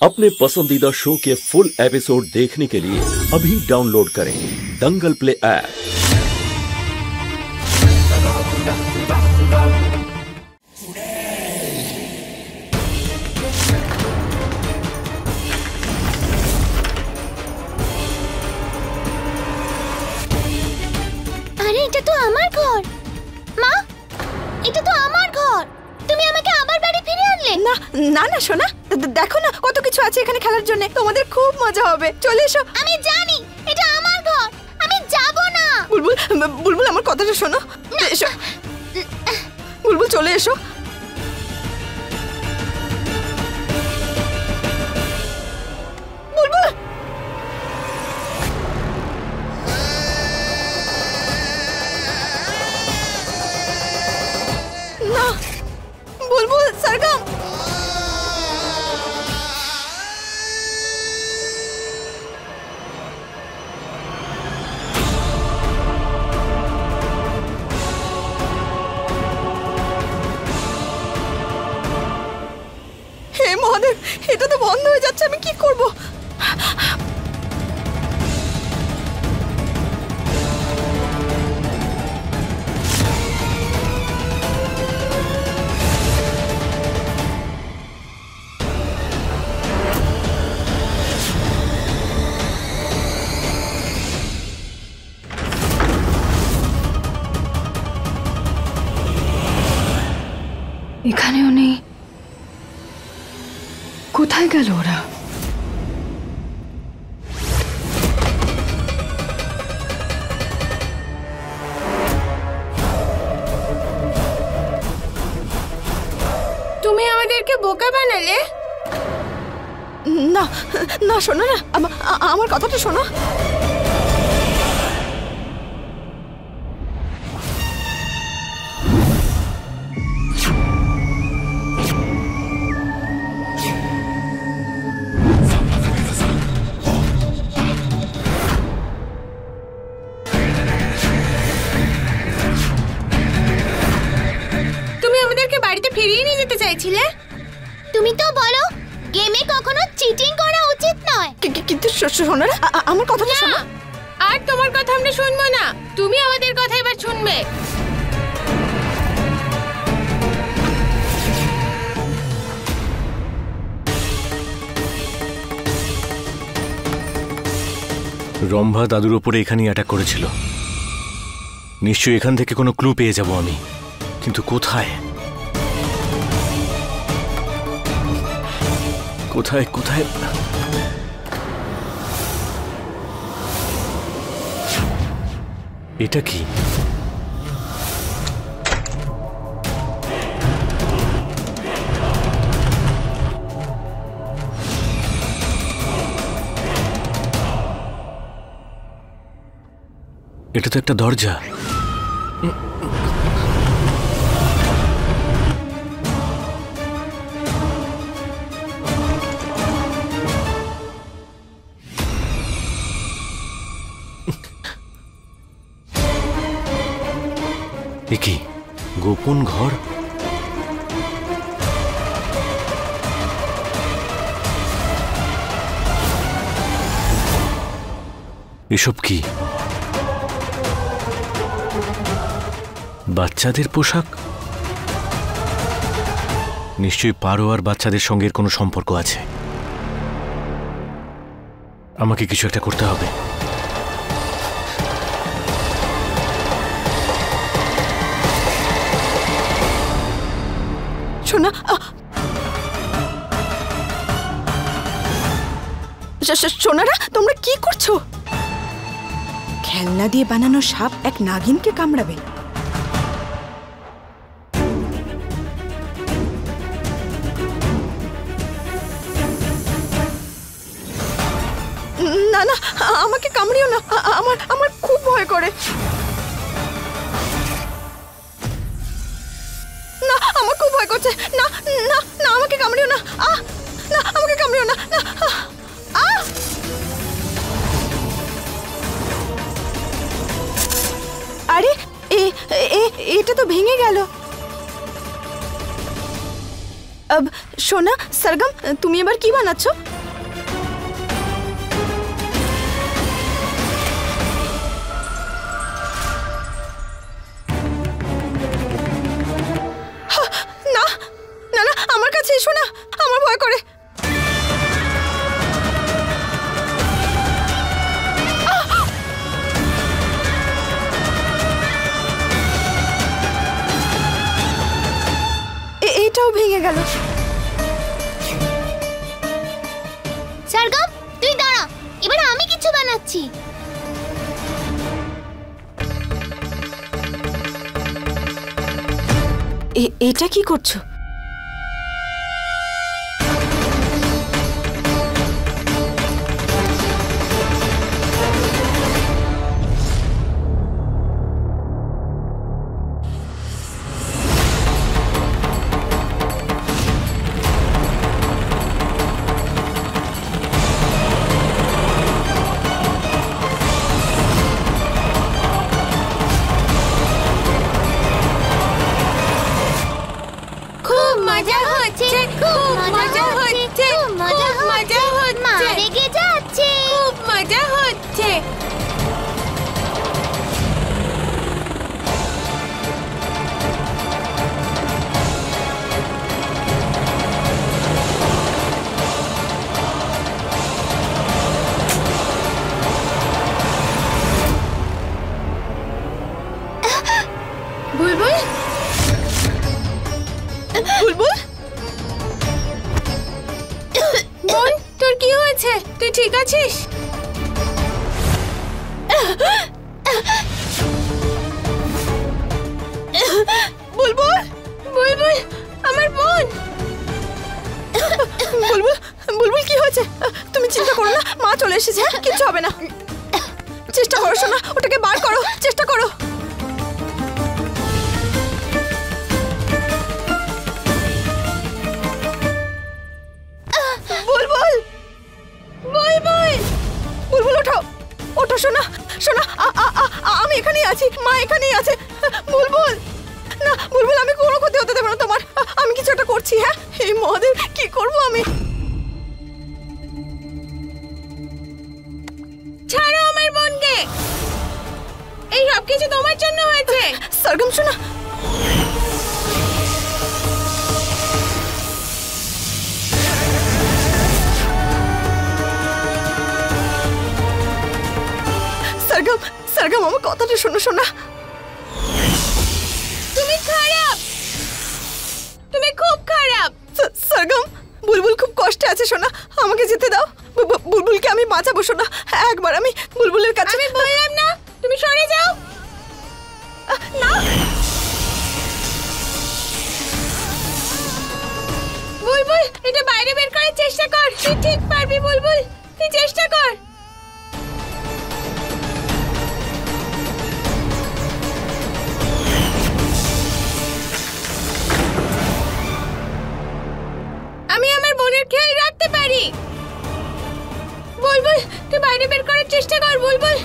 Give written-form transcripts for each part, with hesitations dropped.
अपने पसंदीदा शो के फुल एपिसोड देखने के लिए अभी डाउनलोड करें दंगल प्ले ऐप। আরে এটা তো আমার ঘর মা, এটা তো আমার ঘর। তুমি আমাকে আবার বাড়ি ফিরে আনলে। না না না সোনা, দেখো না কত কিছু আছে এখানে খেলার জন্য, তোমাদের খুব মজা হবে। চলে এসো। আমি জানি এটা আমার ঘর, আমি যাব না। বুলবুল বুলবুল আমার কথাটা শোনো, এসো বুলবুল, চলে এসো। বুলবুল না, বুলবুল সরগম। হে মহাদেব, এটা তো বন্ধ হয়ে যাচ্ছে, আমি কি করব? এখানেও নেই, কোথায় গেল ওরা? তুমি আমাদেরকে বোকা বানালে। না না শোনো না, আমার কথাটা শোনো। ফিরিয়ে নিয়ে যেতে চাইছিলে। তুমি তো বলো গেমে কখনো চিটিং করা উচিত নয়। কিন্তু শোনো না, আমার কথাটা শোনো। আর তোমার কথা আমরা শুনবো না, তুমি আমাদের কথা এবার শুনবে। রম্ভা দাদুর উপরে এখানেই অ্যাটাক করেছিল। নিশ্চয়ই এখান থেকে কোনো ক্লু পেয়ে যাব আমি, কিন্তু কোথায় কোথায় কোথায়? এটা কি? এটা তো একটা দরজা। কি গোপন ঘর? এসব কি? বাচ্চাদের পোশাক? নিশ্চয়ই পারো আর বাচ্চাদের সঙ্গে কোনো সম্পর্ক আছে। আমাকে কিছু একটা করতে হবে। শোনা, সোনারা তোমরা কি করছো? খেলনা দিয়ে বানানো সাপ এক নাগিনকে কামড়াবে। না না, আমাকে কামড়িও না, আমার খুব ভয় করে। না, আমার খুব ভয় করছে। না না না, আমাকে কামড়িও না। না, আমাকে কামড়িও না। না, আরে এটা তো ভেঙে গেল। সোনা সরগম তুমি এবার কি বানাচ্ছ? না না না আমার কাছে এসো না, আমার ভয় করে। এটাও ভেঙে গেল। সরগম তুই দাঁড়া, এবার আমি কিছু বানাচ্ছি। এটা কি করছো? মজা হচ্ছে, খুব মজা হচ্ছে, খুব মজা হচ্ছে, মা রেগে যাচ্ছে, খুব মজা হচ্ছে। বুলবুল বুলবুল বোন, তোর কি হয়েছে? তুই ঠিক আছিস? বুলবুল বুলবুল আমার বোন। বুলবুল বুলবুল কি হয়েছে? তুমি চিন্তা করো না, মা চলে এসেছে, কিচ্ছু হবে না। চেষ্টা করো সোনা, ওটাকে বার করো, চেষ্টা করো। বুলবুল বুলবুল বুলবুল ওঠো, ওঠো সোনা, সোনা আমি এখানেই আছি, মা এখানেই আছে। বুলবুল না বুলবুল, আমি কোনো ক্ষতি হতে দেবো না তোমার, আমি কিছু একটা করছি। হ্যাঁ এই মহাদেব, কি করবো আমি? ছাড়ো আমার বোনকে, এই সব কিছু তোমার জন্য হয়েছে। সরগম সোনা, সরগম সরগম আমার কথাটা শোনো সোনা। তুমি খারাপ, তুমি খুব খারাপ। সরগম বুলবুল খুব কষ্টে আছে সোনা, আমাকে যেতে দাও। বুলবুলকে আমি বাঁচাবো সোনা, একবার আমি বুলবুলের কাছে। আমি বললাম না তুমি সরে যাও। না বুলবুল, এটা বাইরে বের করার চেষ্টা কর, তুই ঠিক পারবি। বুলবুল তুই চেষ্টা কর। আমি আমার বোনের খেয়াল রাখতে পারি। বুলবুল তুই বাইরে বের করার চেষ্টা কর। বুলবুল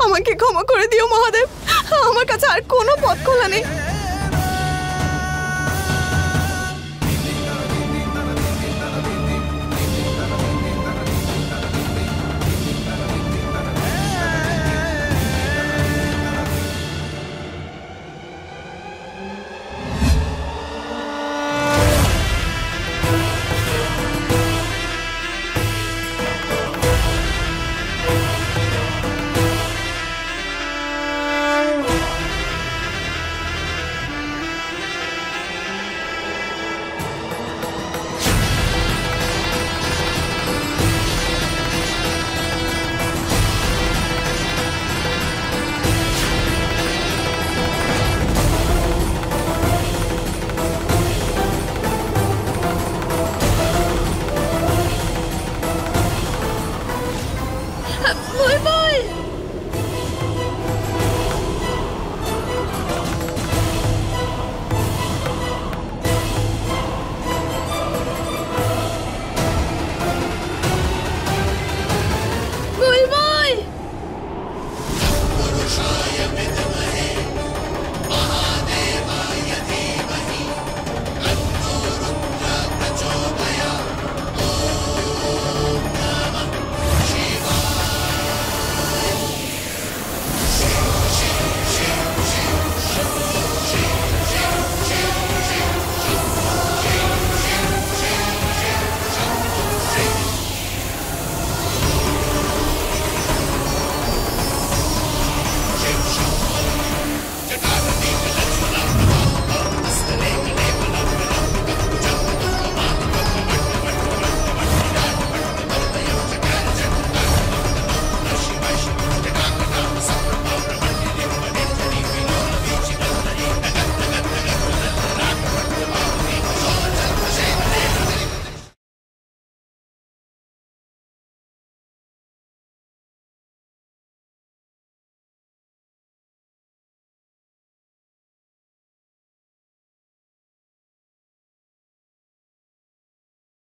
আমাকে ক্ষমা করে দিও মহাদেব, আমার কাছে আর কোনো পথ খোলা নেই।